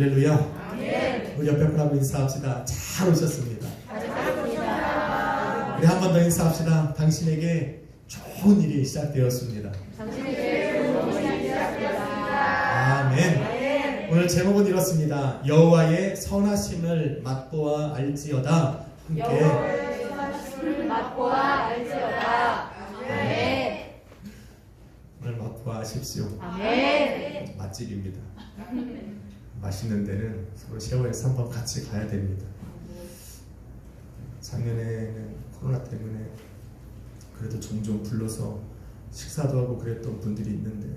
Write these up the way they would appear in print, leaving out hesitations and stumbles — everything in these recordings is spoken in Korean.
할렐루야. 아멘. 우리 옆에 분하고 인사합시다. 잘 오셨습니다. 감사합니다. 우리 한 번 더 인사합시다. 당신에게 좋은 일이 시작되었습니다. 당신에게 좋은 일이 시작되었습니다. 아멘. 아멘. 오늘 제목은 이렇습니다. 여호와의 선하심을 맛보아 알지어다. 함께 여호와의 선하심을 맛보아 알지어다. 아멘. 오늘 맛보아 하십시오. 아멘. 맛집입니다. 맛있는 데는 서로 쉐어해서 한번 같이 가야 됩니다. 작년에는 코로나 때문에 그래도 종종 불러서 식사도 하고 그랬던 분들이 있는데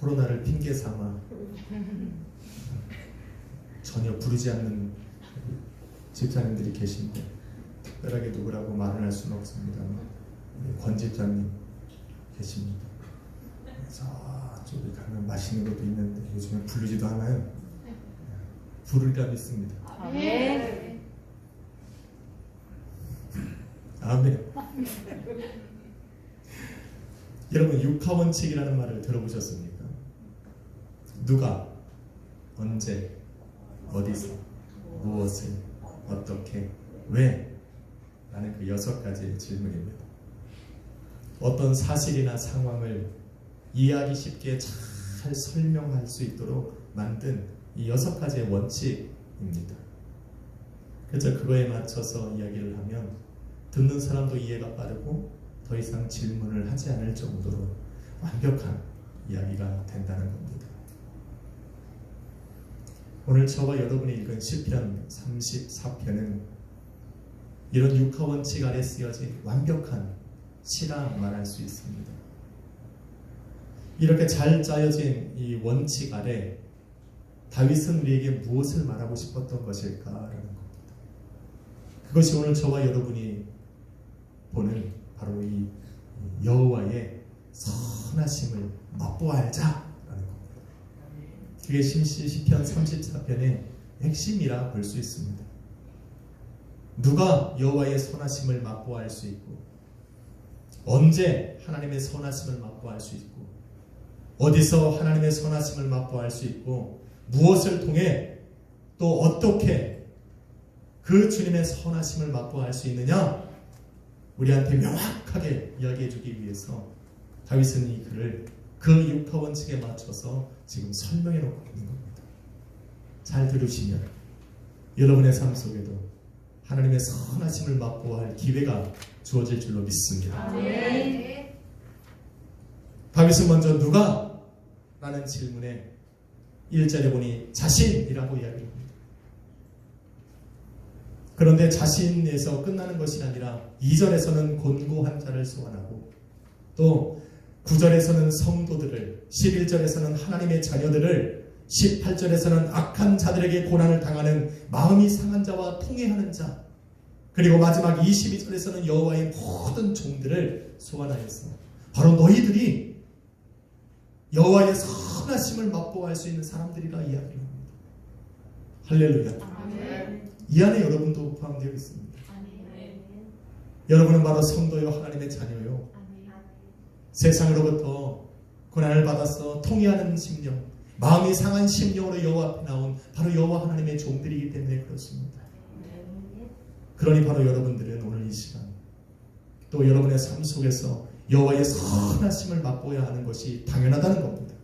코로나를 핑계 삼아 전혀 부르지 않는 집사님들이 계신데 특별하게 누구라고 말을 할 수는 없습니다만 권 집사님 계십니다. 저쪽에 가면 맛있는 것도 있는데 요즘에 부르지도 않아요. 부르리라 믿습니다. 아멘. 아멘. 여러분 육하원칙이라는 말을 들어보셨습니까? 누가, 언제, 어디서, 무엇을, 어떻게, 왜? 라는 그 6가지의 질문입니다. 어떤 사실이나 상황을 이해하기 쉽게 잘 설명할 수 있도록 만든 이 6가지의 원칙입니다. 그래서 그거에 맞춰서 이야기를 하면 듣는 사람도 이해가 빠르고 더 이상 질문을 하지 않을 정도로 완벽한 이야기가 된다는 겁니다. 오늘 저와 여러분이 읽은 시편 34편은 이런 육하원칙 아래 쓰여진 완벽한 시라 말할 수 있습니다. 이렇게 잘 짜여진 이 원칙 아래 다윗은 우리에게 무엇을 말하고 싶었던 것일까라는 겁니다. 그것이 오늘 저와 여러분이 보는 바로 이 여호와의 선하심을 맛보아 알자라는 겁니다. 그게 시편 34편의 핵심이라 볼 수 있습니다. 누가 여호와의 선하심을 맛보아 알 수 있고 언제 하나님의 선하심을 맛보아 알 수 있고 어디서 하나님의 선하심을 맛보아 알 수 있고 무엇을 통해 또 어떻게 그 주님의 선하심을 맛보아 알 수 있느냐? 우리한테 명확하게 이야기해 주기 위해서 다윗은 이 글을 그 육하원칙에 맞춰서 지금 설명해 놓고 있는 겁니다. 잘 들으시면 여러분의 삶 속에도 하나님의 선하심을 맛보아 할 기회가 주어질 줄로 믿습니다. 아멘. 다윗은 먼저 누가? 라는 질문에 1절에 보니 자신이라고 이야기합니다. 그런데 자신에서 끝나는 것이 아니라 2절에서는 곤고한 자를 소환하고 또 9절에서는 성도들을 11절에서는 하나님의 자녀들을 18절에서는 악한 자들에게 고난을 당하는 마음이 상한 자와 통회하는 자 그리고 마지막 22절에서는 여호와의 모든 종들을 소환하여서 바로 너희들이 여호와의 선하심을 맛보아 알 수 있는 사람들이라 이야기를 합니다. 할렐루야. 아멘. 이 안에 여러분도 포함되어 있습니다. 아멘. 여러분은 바로 성도요 하나님의 자녀요. 세상으로부터 고난을 받아서 통회하는 심령, 마음이 상한 심령으로 여호와 앞에 나온 바로 여호와 하나님의 종들이기 때문에 그렇습니다. 그러니 바로 여러분들은 오늘 이 시간 또 여러분의 삶 속에서 여호와의 선하심을 맛보아야 하는 것이 당연하다는 겁니다.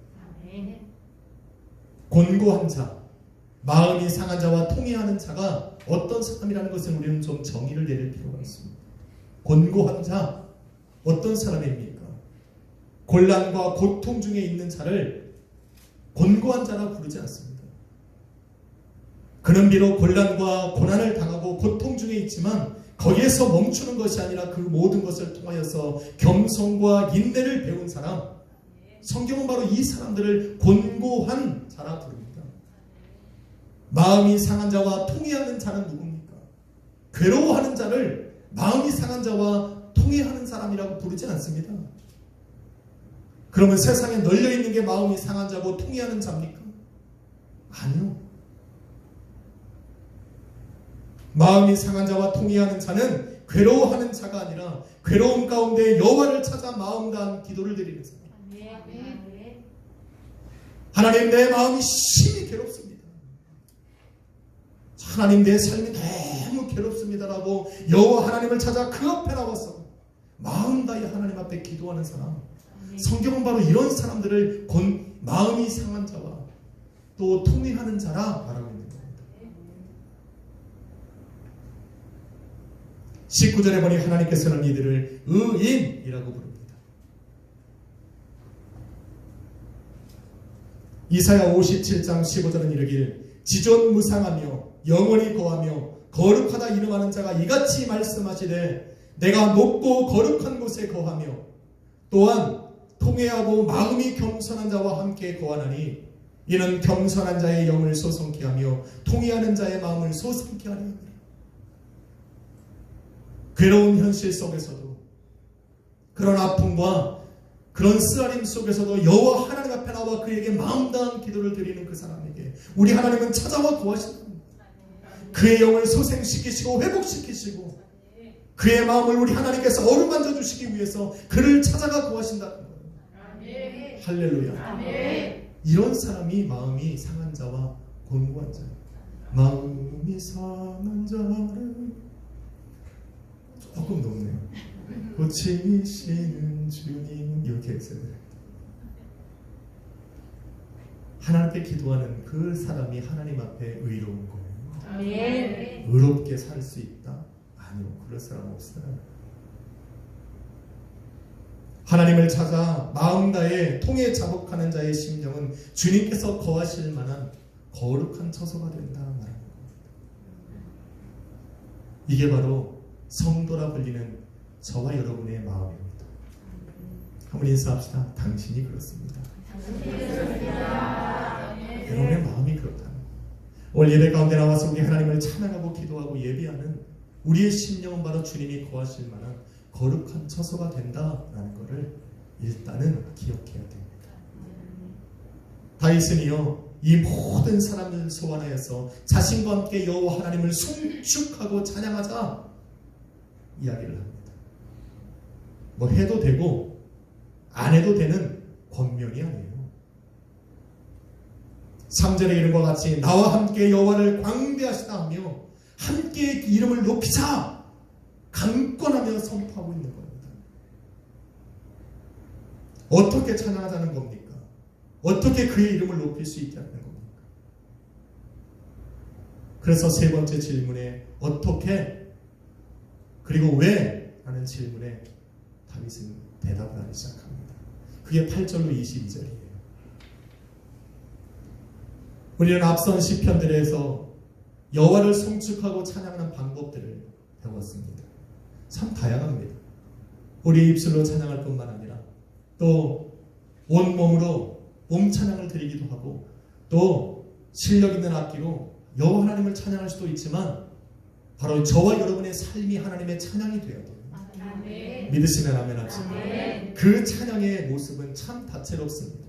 곤고한 자, 마음이 상한 자와 통회하는 자가 어떤 사람이라는 것을 우리는 좀 정의를 내릴 필요가 있습니다. 곤고한 자, 어떤 사람입니까? 곤란과 고통 중에 있는 자를 곤고한 자라고 부르지 않습니다. 그는 비록 곤란과 고난을 당하고 고통 중에 있지만 거기에서 멈추는 것이 아니라 그 모든 것을 통하여서 겸손과 인내를 배운 사람, 성경은 바로 이 사람들을 곤고한 자라 부릅니다. 마음이 상한 자와 통회하는 자는 누굽니까? 괴로워하는 자를 마음이 상한 자와 통회하는 사람이라고 부르지 않습니다. 그러면 세상에 널려있는 게 마음이 상한 자고 통회하는 자입니까? 아니요. 마음이 상한 자와 통회하는 자는 괴로워하는 자가 아니라 괴로움 가운데 여호와를 찾아 마음 다한 기도를 드리는 사람. 아멘. 하나님, 내 마음이 심히 괴롭습니다. 하나님 내 삶이 너무 괴롭습니다라고 여호와 하나님을 찾아 그 앞에 나와서 마음 다해 하나님 앞에 기도하는 사람, 성경은 바로 이런 사람들을 마음이 상한 자와 또 통회하는 자라 말하고 있는 겁니다. 19절에 보니 하나님께서는 이들을 의인이라고 부릅니다. 이사야 57장 15절은 이르길 지존무상하며 영원히 거하며 거룩하다 이름하는 자가 이같이 말씀하시되 내가 높고 거룩한 곳에 거하며 또한 통회하고 마음이 겸손한 자와 함께 거하나니 이는 겸손한 자의 영을 소성케 하며 통회하는 자의 마음을 소성케 하려 함이라. 괴로운 현실 속에서도 그런 아픔과 그런 쓰라림 속에서도 여호와 하나님 앞에 나와 그에게 마음 다한 기도를 드리는 그 사람에게 우리 하나님은 찾아와 구하신다. 그의 영을 소생시키시고 회복시키시고 그의 마음을 우리 하나님께서 어루만져 주시기 위해서 그를 찾아가 구하신다는 거예요. 할렐루야. 이런 사람이 마음이 상한 자와 곤고한 자. 마음이 상한 자를 조금 높네요. 고치시는 주님 이렇게 했어요. 하나님께 기도하는 그 사람이 하나님 앞에 의로운 거예요. 의롭게 살 수 있다? 아니요, 그럴 사람 없어요. 하나님을 찾아 마음 다해 통해 자복하는 자의 심령은 주님께서 거하실 만한 거룩한 처소가 된다 말하는 겁니다. 이게 바로 성도라 불리는 저와 여러분의 마음입니다. 한번 인사합시다. 당신이 그렇습니다. 여러분의 마음이 그렇다. 오늘 예배 가운데 나와서 우리 하나님을 찬양하고 기도하고 예배하는 우리의 심령은 바로 주님이 거하실 만한 거룩한 처소가 된다라는 것을 일단은 기억해야 됩니다. 다윗은요 이 모든 사람을 소환하여서 자신과 함께 여호와 하나님을 송축하고 찬양하자 이야기를 합니다. 뭐 해도 되고 안 해도 되는 권면이 아니에요. 3절의 이름과 같이 나와 함께 여호와를 광대하시다 하며 함께 이름을 높이자 강권하며 선포하고 있는 겁니다. 어떻게 찬양하자는 겁니까? 어떻게 그의 이름을 높일 수 있다는 겁니까? 그래서 세 번째 질문에 어떻게 그리고 왜? 라는 질문에 다윗은 대답을 하기 시작합니다. 그게 8절로 22절이에요. 우리는 앞선 시편들에서 여호와를 송축하고 찬양하는 방법들을 배웠습니다. 참 다양합니다. 우리의 입술로 찬양할 뿐만 아니라 또 온몸으로 몸찬양을 드리기도 하고 또 실력 있는 악기로 여호와 하나님을 찬양할 수도 있지만 바로 저와 여러분의 삶이 하나님의 찬양이 되어야 돼요. 아멘. 믿으시면 아멘 합시다. 아멘. 그 찬양의 모습은 참 다채롭습니다.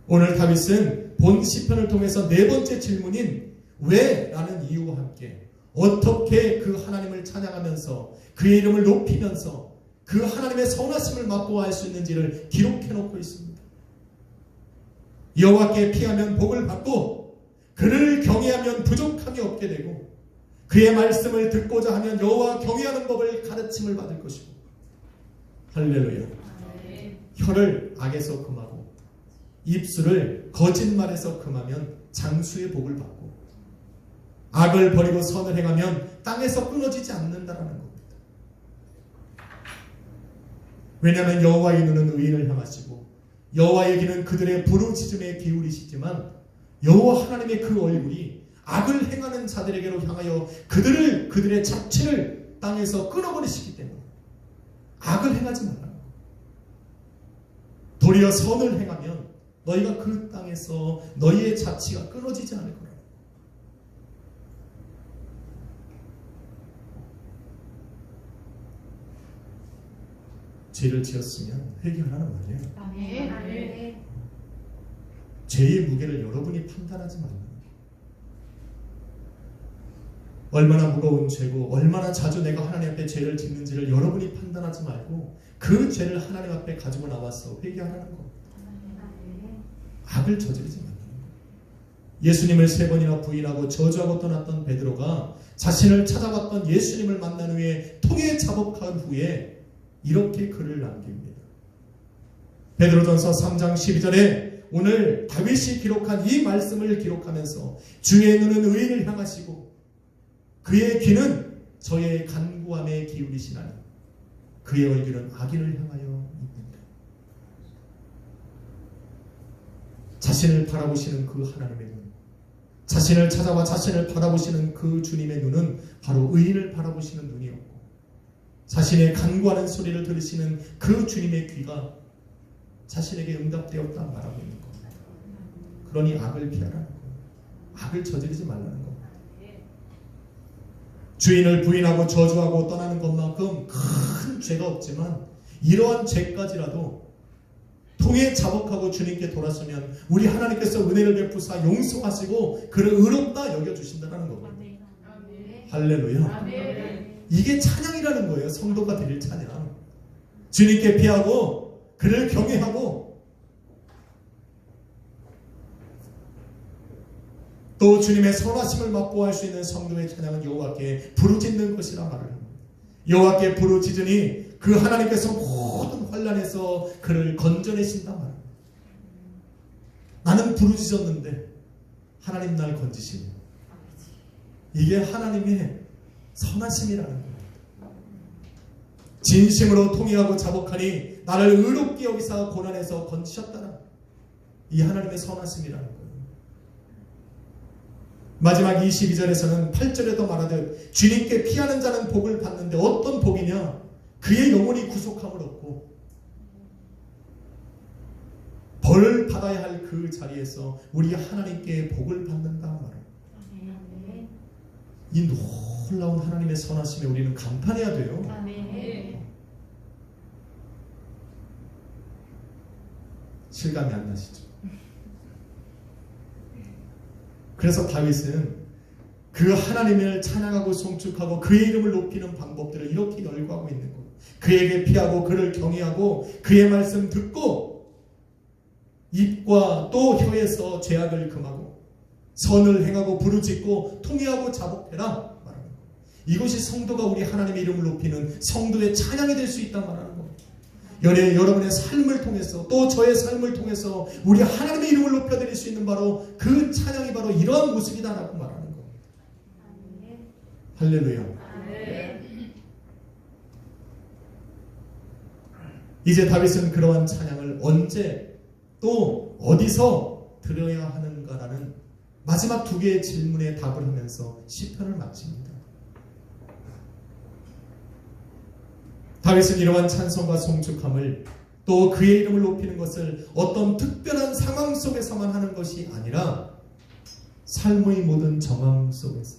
오늘 다윗은 본 시편을 통해서 네 번째 질문인 왜? 라는 이유와 함께 어떻게 그 하나님을 찬양하면서 그의 이름을 높이면서 그 하나님의 선하심을 맛보아할 수 있는지를 기록해 놓고 있습니다. 여호와께 피하면 복을 받고 그를 경외하면 부족함이 없게 되고 그의 말씀을 듣고자 하면 여호와 경외하는 법을 가르침을 받을 것이고 할렐루야. 혀를 악에서 금하고 입술을 거짓말에서 금하면 장수의 복을 받고 악을 버리고 선을 행하면 땅에서 끊어지지 않는다라는 겁니다. 왜냐하면 여호와의 눈은 의인을 향하시고 여호와의 귀는 그들의 부르짖음에 기울이시지만 여호와 하나님의 그 얼굴이 악을 행하는 자들에게로 향하여 그들의 잡채를 땅에서 끊어버리시기 때문에 악을 행하지 말라는 거예요. 도리어 선을 행하면 너희가 그 땅에서 너희의 자치가 끊어지지 않을 거라. 죄를 지었으면 회개하라는 말이에요. 아멘. 죄의 무게를 여러분이 판단하지 말라는 거예요. 얼마나 무거운 죄고 얼마나 자주 내가 하나님 앞에 죄를 짓는지를 여러분이 판단하지 말고 그 죄를 하나님 앞에 가지고 나와서 회개하라는 겁니다. 악을 저지르지 말라는 거예요. 예수님을 3번이나 부인하고 저주하고 떠났던 베드로가 자신을 찾아왔던 예수님을 만난 후에 통에 자복한 후에 이렇게 글을 남깁니다. 베드로전서 3장 12절에 오늘 다윗이 기록한 이 말씀을 기록하면서 주의 눈은 의인을 향하시고 그의 귀는 저의 간구함에 기울이시나니 그의 얼굴은 악인을 향하여 있느니라. 자신을 바라보시는 그 하나님의 눈, 자신을 찾아와 자신을 바라보시는 그 주님의 눈은 바로 의인을 바라보시는 눈이었고, 자신의 간구하는 소리를 들으시는 그 주님의 귀가 자신에게 응답되었다 말하고 있는 겁니다. 그러니 악을 피하라는 겁니다. 악을 저지르지 말라는 겁니다. 주인을 부인하고 저주하고 떠나는 것만큼 큰 죄가 없지만 이러한 죄까지라도 통에 자복하고 주님께 돌아서면 우리 하나님께서 은혜를 베푸사 용서하시고 그를 의롭다 여겨주신다는 겁니다. 할렐루야. 이게 찬양이라는 거예요. 성도가 드릴 찬양. 주님께 피하고 그를 경외하고 또 주님의 선하심을 맛보아할 수 있는 성도의 찬양은 여호와께 부르짖는 것이라 말을 합니다. 여호와께 부르짖으니 그 하나님께서 모든 환난에서 그를 건져내신다 말합니다. 나는 부르짖었는데 하나님 날 건지시니 이게 하나님의 선하심이라는 겁니다. 진심으로 통회하고 자복하니 나를 의롭게 여기사 고난에서 건지셨다라. 이 하나님의 선하심이라는 거예요. 마지막 22절에서는 8절에도 말하듯 주님께 피하는 자는 복을 받는데 어떤 복이냐? 그의 영혼이 구속함을 얻고 벌을 받아야 할 그 자리에서 우리 하나님께 복을 받는다 말합니다. 이 놀라운 하나님의 선하심에 우리는 감탄해야 돼요. 실감이 안 나시죠? 그래서 다윗은 그 하나님을 찬양하고 송축하고 그의 이름을 높이는 방법들을 이렇게 열거하고 있는 거예요. 그에게 피하고 그를 경외하고 그의 말씀 듣고 입과 또 혀에서 죄악을 금하고 선을 행하고 부르짖고 통회하고 자복해라 말하는 거예요. 이것이 성도가 우리 하나님의 이름을 높이는 성도의 찬양이 될 수 있다 말하는 거예요. 여러분의 삶을 통해서 또 저의 삶을 통해서 우리 하나님의 이름을 높여드릴 수 있는 바로 그 찬양이 바로 이러한 모습이다라고 말하는 겁니다. 할렐루야. 이제 다윗은 그러한 찬양을 언제 또 어디서 들어야 하는가라는 마지막 2개의 질문에 답을 하면서 시편을 마칩니다. 다윗은 이러한 찬송과 송축함을 또 그의 이름을 높이는 것을 어떤 특별한 상황 속에서만 하는 것이 아니라 삶의 모든 정황 속에서,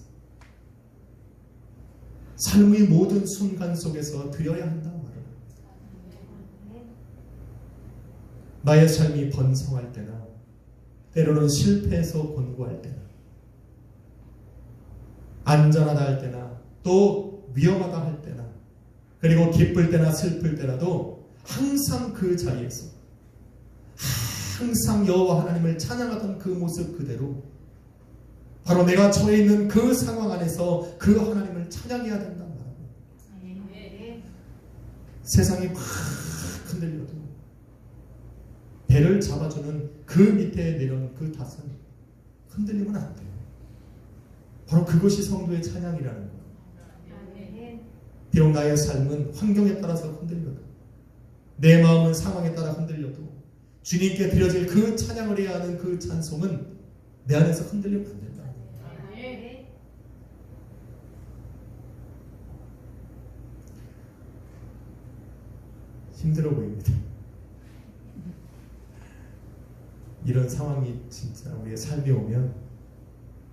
삶의 모든 순간 속에서 드려야 한다 말을 합니다. 나의 삶이 번성할 때나 때로는 실패해서 곤고할 때나 안전하다 할 때나 또 위험하다 할 때나 그리고 기쁠 때나 슬플 때라도 항상 그 자리에서 항상 여호와 하나님을 찬양하던 그 모습 그대로 바로 내가 처해 있는 그 상황 안에서 그 하나님을 찬양해야 된단 말이에요. 세상이 막 흔들려도 배를 잡아주는 그 밑에 내려온 그 닷은 흔들리면 안 돼요. 바로 그것이 성도의 찬양이라는 거예요. 비록 나의 삶은 환경에 따라서 흔들려도 내 마음은 상황에 따라 흔들려도 주님께 드려질 그 찬양을 해야 하는 그 찬송은 내 안에서 흔들리면 안 된다. 힘들어 보입니다. 이런 상황이 진짜 우리의 삶에 오면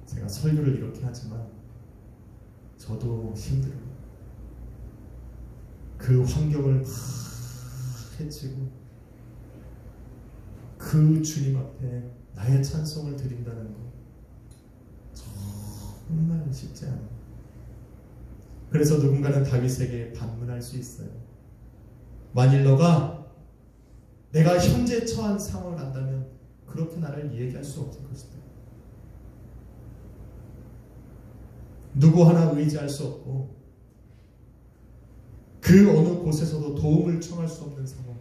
제가 설교를 이렇게 하지만 저도 힘들어요. 그 환경을 막 헤치고 그 주님 앞에 나의 찬송을 드린다는 것 정말 쉽지 않아요. 그래서 누군가는 다윗에게 반문할 수 있어요. 만일 너가 내가 현재 처한 상황을 안다면 그렇게 나를 얘기할 수 없을 것이다. 누구 하나 의지할 수 없고 그 어느 곳에서도 도움을 청할 수 없는 상황.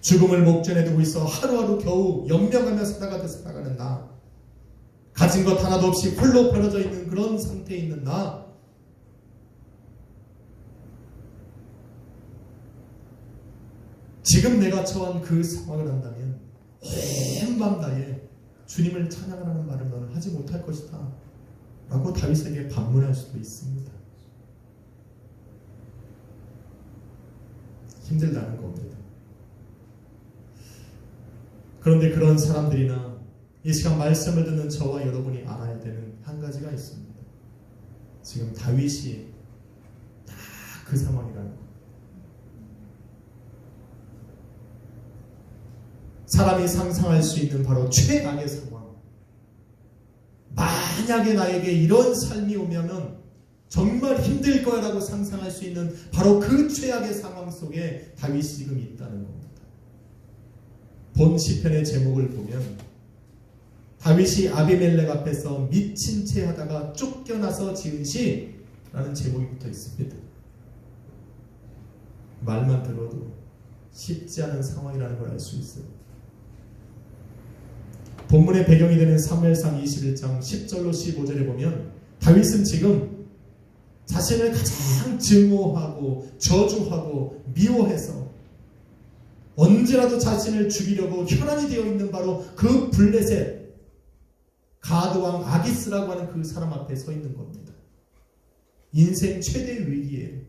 죽음을 목전에 두고 있어 하루하루 겨우 연명하며 살아가는 나. 가진 것 하나도 없이 홀로 벌어져 있는 그런 상태에 있는 나. 지금 내가 처한 그 상황을 한다면 온 밤 다해 주님을 찬양하는 말을 너는 하지 못할 것이다 라고 다윗에게 반문할 수도 있습니다. 힘들다는 겁니다. 그런데 그런 사람들이나 이 시간 말씀을 듣는 저와 여러분이 알아야 되는 한 가지가 있습니다. 지금 다윗이 다 그 상황이라는 것. 사람이 상상할 수 있는 바로 최악의 상황. 만약에 나에게 이런 삶이 오면 정말 힘들 거야 라고 상상할 수 있는 바로 그 최악의 상황 속에 다윗이 지금 있다는 겁니다. 본 시편의 제목을 보면 다윗이 아비멜렉 앞에서 미친 채 하다가 쫓겨나서 지은 시라는 제목이 붙어 있습니다. 말만 들어도 쉽지 않은 상황이라는 걸 알 수 있어요. 본문의 배경이 되는 사무엘상 21장 10절로 15절에 보면 다윗은 지금 자신을 가장 증오하고 저주하고 미워해서 언제라도 자신을 죽이려고 혈안이 되어 있는 바로 그 블레셋 가드왕 아기스라고 하는 그 사람 앞에 서 있는 겁니다. 인생 최대의 위기예요.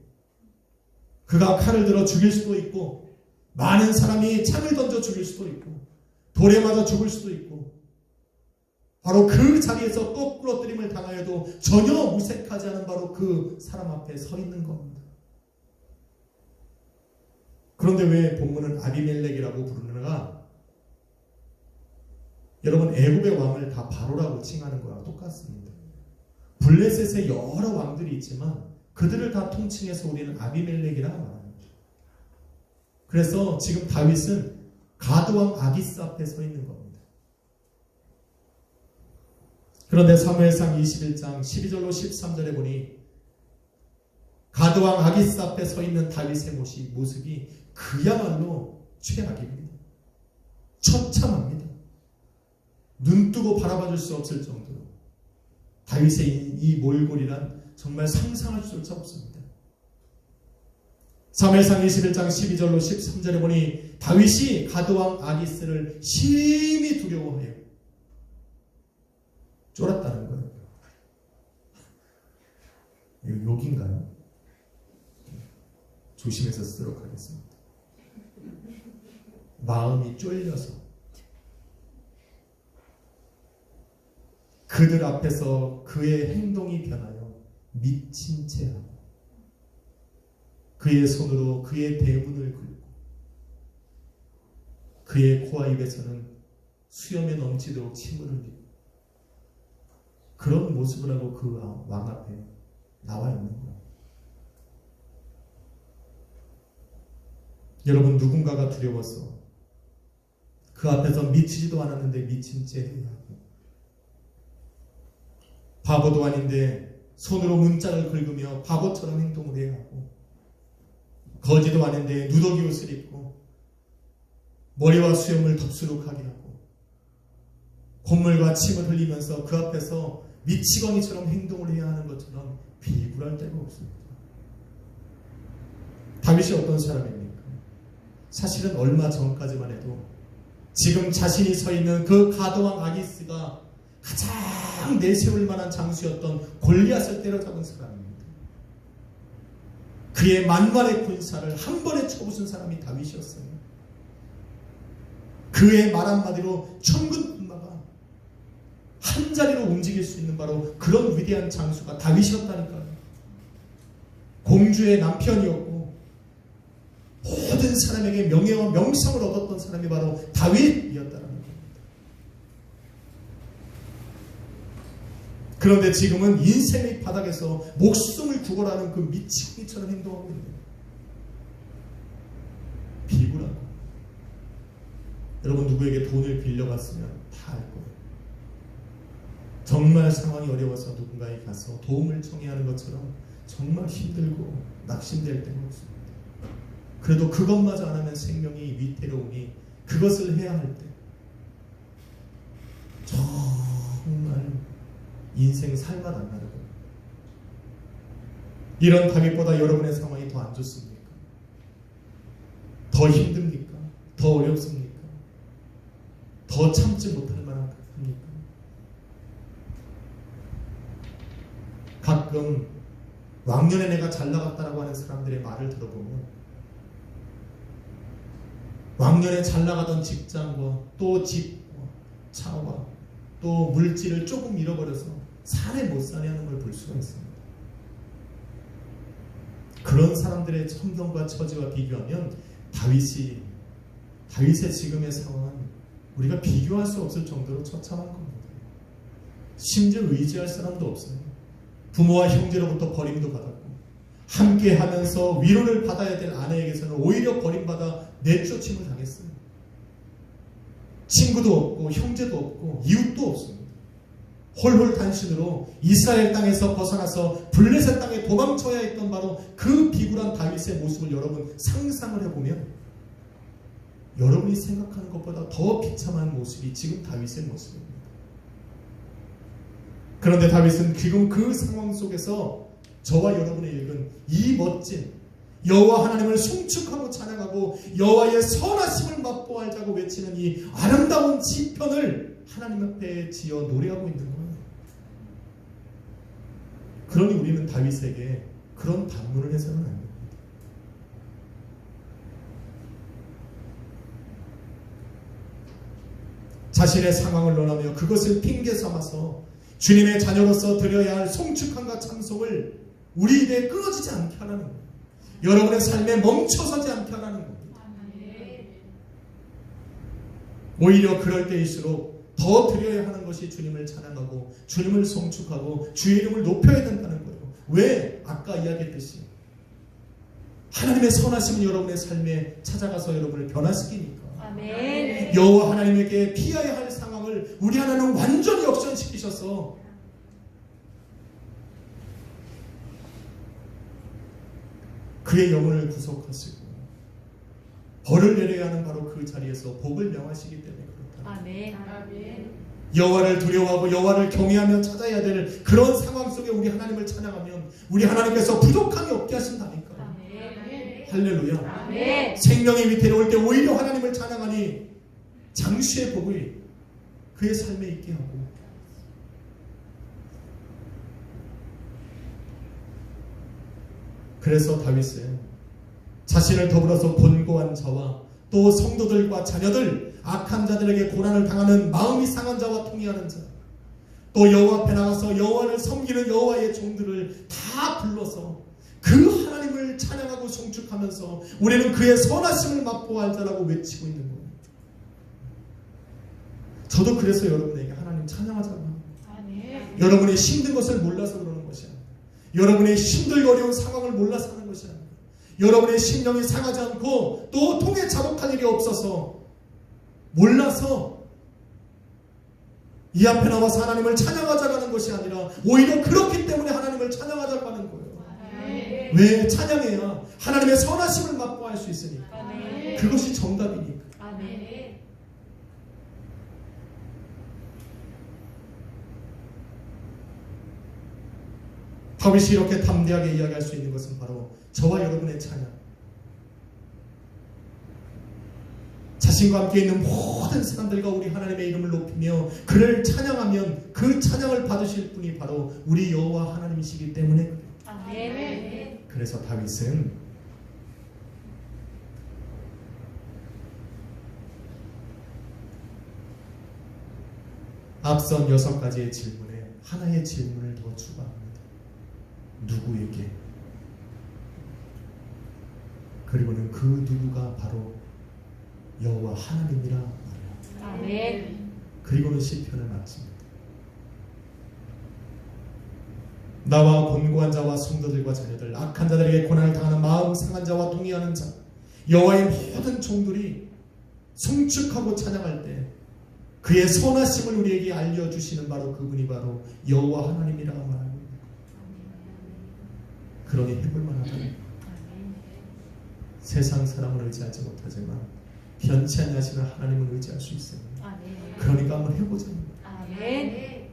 그가 칼을 들어 죽일 수도 있고 많은 사람이 창을 던져 죽일 수도 있고 돌에 맞아 죽을 수도 있고 바로 그 자리에서 거꾸러뜨림을 당하여도 전혀 무색하지 않은 바로 그 사람 앞에 서 있는 겁니다. 그런데 왜 본문은 아비멜렉이라고 부르는가? 여러분 애굽의 왕을 다 바로라고 칭하는 거랑 똑같습니다. 블레셋의 여러 왕들이 있지만 그들을 다 통칭해서 우리는 아비멜렉이라고 말합니다. 그래서 지금 다윗은 가드왕 아기스 앞에 서 있는 겁니다. 그런데 사무엘상 21장 12절로 13절에 보니 가드왕 아기스 앞에 서 있는 다윗의 모습이 그야말로 최악입니다. 처참합니다. 눈뜨고 바라봐줄 수 없을 정도로 다윗의 이 몰골이란 정말 상상할 수조차 없습니다. 사무엘상 21장 12절로 13절에 보니 다윗이 가드왕 아기스를 심히 두려워하여 쫄았다는 거예요. 이거 욕인가요? 조심해서 쓰도록 하겠습니다. 마음이 쫄려서 그들 앞에서 그의 행동이 변하여 미친 채 하고 그의 손으로 그의 대문을 긁고 그의 코와 입에서는 수염에 넘치도록 침을 흘리고 그런 모습을 하고 그 왕 앞에 나와 있는 거예요. 여러분 누군가가 두려워서 그 앞에서 미치지도 않았는데 미친 채 해야 하고 바보도 아닌데 손으로 문짝을 긁으며 바보처럼 행동을 해야 하고 거지도 아닌데 누더기 옷을 입고 머리와 수염을 덥수룩하게 하고 콧물과 침을 흘리면서 그 앞에서 미치광이처럼 행동을 해야 하는 것처럼 비굴할 데가 없습니다. 다윗이 어떤 사람입니까? 사실은 얼마 전까지만 해도 지금 자신이 서 있는 그 가드왕 아기스가 가장 내세울 만한 장수였던 골리앗을 때려잡은 사람입니다. 그의 만발의 군사를 한 번에 쳐부순 사람이 다윗이었어요. 그의 말 한마디로 천군 군마가 한 자리로 움직일 수 있는 바로 그런 위대한 장수가 다윗이었다니까요. 공주의 남편이었고 모든 사람에게 명예와 명성을 얻었던 사람이 바로 다윗이었다는 겁니다. 그런데 지금은 인생의 바닥에서 목숨을 구걸하는 그 미치기처럼 행동하고 있는 거예요. 비굴하고. 여러분 누구에게 돈을 빌려갔으면 다 알 거예요. 정말 상황이 어려워서 누군가에 가서 도움을 청해야 하는 것처럼 정말 힘들고 낙심될 때가 없습니다. 그래도 그것마저 안 하면 생명이 위태로우니 그것을 해야 할 때 정말 인생 살맛 안 나는 겁니다. 이런 다윗보다 여러분의 상황이 더 안 좋습니까? 더 힘듭니까? 더 어렵습니까? 더 참지 못할 만합니까? 가끔 왕년에 내가 잘 나갔다라고 하는 사람들의 말을 들어보면 왕년에 잘 나가던 직장과 또 집과 차와 또 물질을 조금 잃어버려서 사내 못 사내 하는 걸 볼 수가 있습니다. 그런 사람들의 환경과 처지와 비교하면 다윗의 지금의 상황은 우리가 비교할 수 없을 정도로 처참한 겁니다. 심지어 의지할 사람도 없어요. 부모와 형제로부터 버림도 받았고 함께 하면서 위로를 받아야 될 아내에게서는 오히려 버림받아 내쫓임을 당했어요. 친구도 없고 형제도 없고 이웃도 없습니다. 홀홀 단신으로 이스라엘 땅에서 벗어나서 블레셋 땅에 도망쳐야 했던 바로 그 비굴한 다윗의 모습을 여러분 상상을 해보면 여러분이 생각하는 것보다 더 비참한 모습이 지금 다윗의 모습입니다. 그런데 다윗은 지금 그 상황 속에서 저와 여러분이 읽은 이 멋진 여호와 하나님을 송축하고 찬양하고 여호와의 선하심을 맛보아자고 외치는 이 아름다운 시편을 하나님 앞에 지어 노래하고 있는 거예요. 그러니 우리는 다윗에게 그런 반문을 해서는 안 됩니다. 자신의 상황을 논하며 그것을 핑계 삼아서 주님의 자녀로서 드려야 할 송축함과 찬송을 우리 입에 끊어지지 않게 하라는 거예요. 여러분의 삶에 멈춰서지 않게 하라는 겁니다. 오히려 그럴 때일수록 더 드려야 하는 것이 주님을 찬양하고 주님을 송축하고 주의 이름을 높여야 된다는 거예요. 왜? 아까 이야기했듯이 하나님의 선하심은 여러분의 삶에 찾아가서 여러분을 변화시키니까. 아멘. 여호와 하나님에게 피해야 할 상황을 우리 하나님은 완전히 역전시키셔서 그의 영혼을 구속하시고 벌을 내려야 하는 바로 그 자리에서 복을 명하시기 때문에 그렇다. 아멘. 아멘. 여호와를 두려워하고 여호와를 경외하며 찾아야 될 그런 상황 속에 우리 하나님을 찬양하면 우리 하나님께서 부족함이 없게 하신다니까. 아멘. 할렐루야. 아멘. 생명이 위태로울 때 오히려 하나님을 찬양하니 장수의 복을 그의 삶에 있게 하고 그래서 다윗은 자신을 더불어서 곤고한 자와 또 성도들과 자녀들 악한 자들에게 고난을 당하는 마음이 상한 자와 통회하는 자 또 여호와 앞에 나가서 여호와를 섬기는 여호와의 종들을 다 불러서 그 하나님을 찬양하고 송축하면서 우리는 그의 선하심을 맛보아야 할 자라고 외치고 있는 거예요. 저도 그래서 여러분에게 하나님 찬양하자고 합니다. 아멘. 여러분이 힘든 것을 몰라서 그러는 것이 아닙니다. 여러분의 힘들고 어려운 상황을 몰라서 하는 것이 아닙니다. 여러분의 심령이 상하지 않고 또 통에 자복할 일이 없어서 몰라서 이 앞에 나와서 하나님을 찬양하자고 하는 것이 아니라 오히려 그렇기 때문에 하나님을 찬양하자고 하는 거예요. 아멘. 왜? 찬양해야 하나님의 선하심을 맛보아야 할 수 있으니까. 아멘. 그것이 정답이니까. 아멘. 다윗이 이렇게 담대하게 이야기할 수 있는 것은 바로 저와 여러분의 찬양. 자신과 함께 있는 모든 사람들과 우리 하나님의 이름을 높이며 그를 찬양하면 그 찬양을 받으실 분이 바로 우리 여호와 하나님이시기 때문에 그래요. 아멘. 그래서 다윗은 앞선 6가지의 질문에 하나의 질문을 더 추가합니다. 누구에게? 그리고는 그 누구가 바로 여호와 하나님이라 말해요. 아멘. 그리고는 시편을 마칩니다. 나와 곤고한 자와 성도들과 자녀들, 악한 자들에게 고난을 당하는 마음 상한 자와 동의하는 자, 여호와의 모든 종들이 송축하고 찬양할 때 그의 선하심을 우리에게 알려주시는 바로 그분이 바로 여호와 하나님이라고 말합니다. 그러니 해볼 만하다. 세상 사람을 의지하지 못하지만 변치 아니하시는 하나님을 의지할 수 있습니다. 그러니까 한번 해보자. 아멘.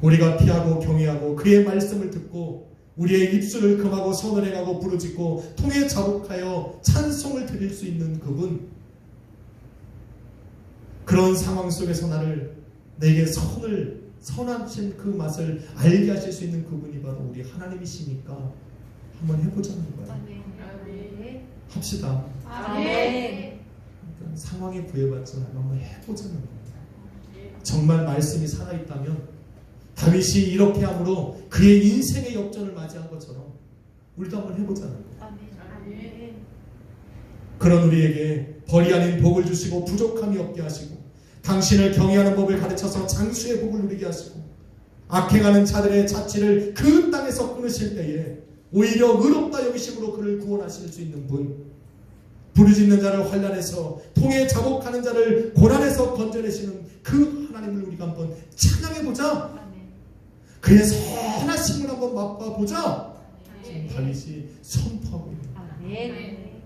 우리가 피하고 경외하고 그의 말씀을 듣고 우리의 입술을 금하고 선을 행하고 부르짖고 통에 자복하여 찬송을 드릴 수 있는 그분, 그런 상황 속에서 내게 선하신 그 맛을 알게 하실 수 있는 그분이 바로 우리 하나님이시니까 한번 해보자는 거예요. 아멘. 합시다. 아멘. 그러니까 상황에 구애받지 말고 한번 해보자는 거예요. 정말 말씀이 살아있다면 다윗이 이렇게 함으로 그의 인생의 역전을 맞이한 것처럼 우리도 한번 해보자는 거예요. 아멘. 그런 우리에게 벌이 아닌 복을 주시고 부족함이 없게 하시고 당신을 경외하는 법을 가르쳐서 장수의 복을 누리게 하시고 악행하는 자들의 자취를 그 땅에서 끊으실 때에 오히려 의롭다 여기심으로 그를 구원하실 수 있는 분, 부르짖는 자를 환난에서 통에 자복하는 자를 고난에서 건져내시는 그 하나님을 우리가 한번 찬양해보자. 그의 선하심을 한번 맛봐보자. 지금 다윗이 선포하고 있는 거예요. 아멘.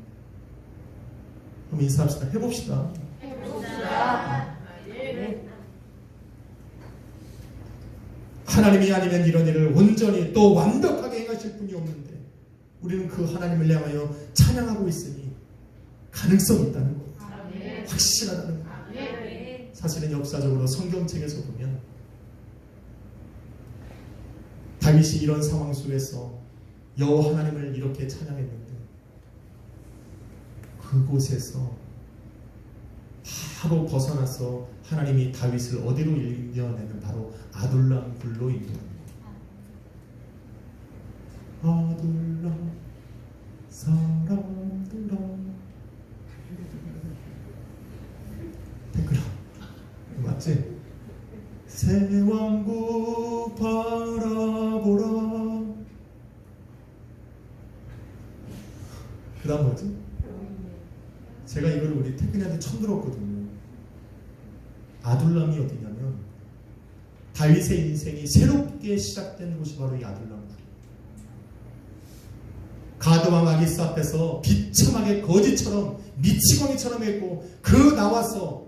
한번 인사합시다. 해봅시다. 해봅시다. 아멘. 하나님이 아니면 이런 일을 온전히 또 완벽하게 행하실 분이 없는데 우리는 그 하나님을 향하여 찬양하고 있으니 가능성이 있다는 거예요. 아멘. 확실하다는 거예요. 아멘. 사실은 역사적으로 성경책에서 보면 다윗이 이런 상황 속에서 여호와 하나님을 이렇게 찬양했는데 그곳에서 바로 벗어나서 하나님이 다윗을 어디로 인도하냐면 바로 아둘람 굴로 인도합니다. 아둘람 사람들아 댓글아 맞지? 새 왕국 바라보라. 그 다음 뭐지? 제가 이걸 우리 태근이한테 처음 들었거든요. 아둘람이 어디냐면 다윗의 인생이 새롭게 시작된 곳이 바로 이 아둘람. 가드왕 아기스 앞에서 비참하게 거지처럼 미치광이처럼 했고 그 나와서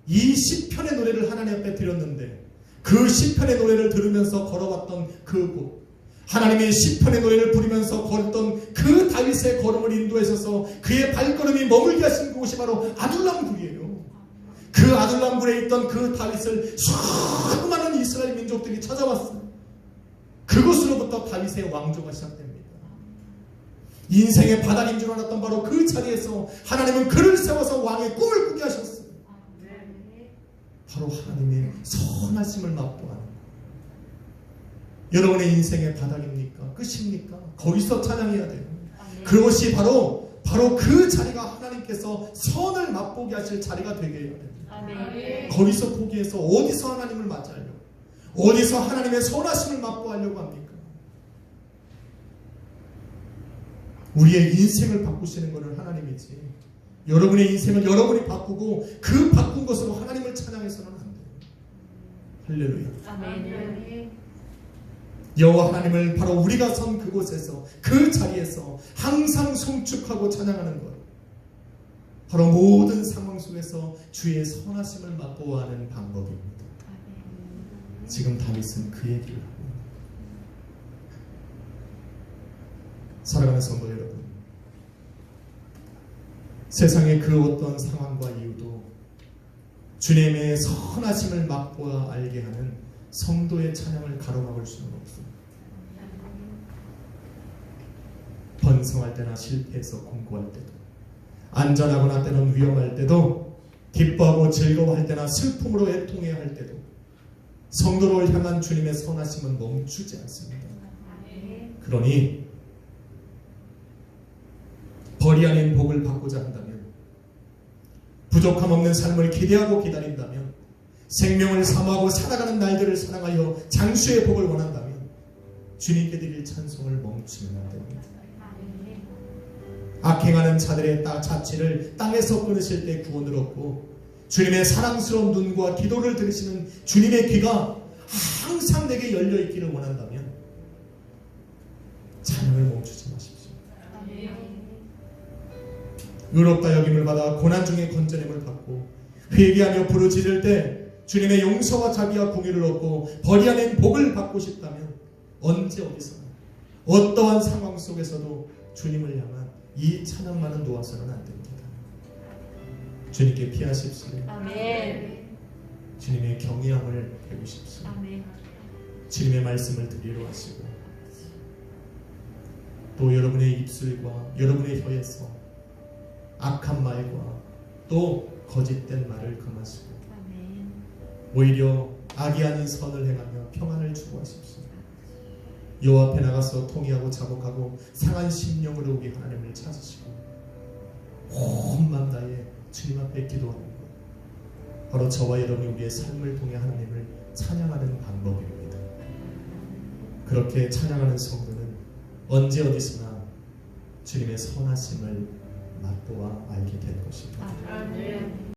이 시편의 노래를 하나님 앞에 드렸는데 그 시편의 노래를 들으면서 걸어왔던 그곳, 하나님의 시편의 노래를 부르면서 걸었던 그 다윗의 걸음을 인도하셔서 그의 발걸음이 머물게 하신 그곳이 바로 아둘람굴이에요. 그 아둘람굴에 있던 그 다윗을 수많은 이스라엘 민족들이 찾아왔어요. 그곳으로부터 다윗의 왕조가 시작됩니다. 인생의 바닥인 줄 알았던 바로 그 자리에서 하나님은 그를 세워서 왕의 꿈을 꾸게 하셨어요. 바로 하나님의 선하심을 맛보아는 거예요. 여러분의 인생의 바닥입니까? 끝입니까? 거기서 찬양해야 돼요. 그것이 바로 그 자리가 하나님께서 선을 맛보게 하실 자리가 되게 해야 됩니다. 아멘. 거기서 포기해서 어디서 하나님을 맞이하려고, 어디서 하나님의 선하심을 맛보하려고 합니까? 우리의 인생을 바꾸시는 것은 하나님이지, 여러분의 인생을 여러분이 바꾸고 그 바꾼 것으로 하나님을 찬양해서는 안 돼요. 할렐루야. 아멘. 여호와 하나님을 바로 우리가 선 그곳에서, 그 자리에서 항상 송축하고 찬양하는 것, 바로 모든 상황 속에서 주의 선하심을 맛보아하는 방법입니다. 지금 다윗은 그 얘기를 하고 있습니다. 사랑하는 성도 여러분, 세상의 그 어떤 상황과 이유도 주님의 선하심을 맛보아 알게 하는 성도의 찬양을 가로막을 수는 없습니다. 번성할 때나 실패해서 공고할 때도, 안전하거나 때는 위험할 때도, 기뻐하고 즐거워할 때나 슬픔으로 애통해야 할 때도 성도를 향한 주님의 선하심은 멈추지 않습니다. 그러니 벌이 아닌 복을 받고자 한다면, 부족함 없는 삶을 기대하고 기다린다면, 생명을 사모하고 살아가는 날들을 사랑하여 장수의 복을 원한다면 주님께 드릴 찬송을 멈추면 안 됩니다. 악행하는 자들의 자취를 땅에서 끊으실 때 구원을 얻고 주님의 사랑스러운 눈과 기도를 들으시는 주님의 귀가 항상 내게 열려 있기를 원한다면 찬양을 멈추지 마십시오. 의롭다 여김을 받아 고난 중에 건져냄을 받고 회개하며 부르짖을 때 주님의 용서와 자비와 공의를 얻고 벌이하는 복을 받고 싶다면 언제 어디서나 어떠한 상황 속에서도 주님을 향한 이 찬양만은 놓아서는 안 됩니다. 주님께 피하십시오. 아멘. 주님의 경외함을 배우십시오. 아멘. 주님의 말씀을 드리러 하시고 또 여러분의 입술과 여러분의 혀에서 악한 말과 또 거짓된 말을 금하시고 아멘. 오히려 악이 아닌 선을 행하며 평안을 추구하십시오. 여호와 앞에 나가서 통회하고 자복하고 상한 심령으로 우리 하나님을 찾으시고 온 마음 다해 주님 앞에 기도하는 것, 바로 저와 여러분이 우리의 삶을 통해 하나님을 찬양하는 방법입니다. 그렇게 찬양하는 성도는 언제 어디서나 주님의 선하심을 맛보아 알게 될 것입니다. 아멘.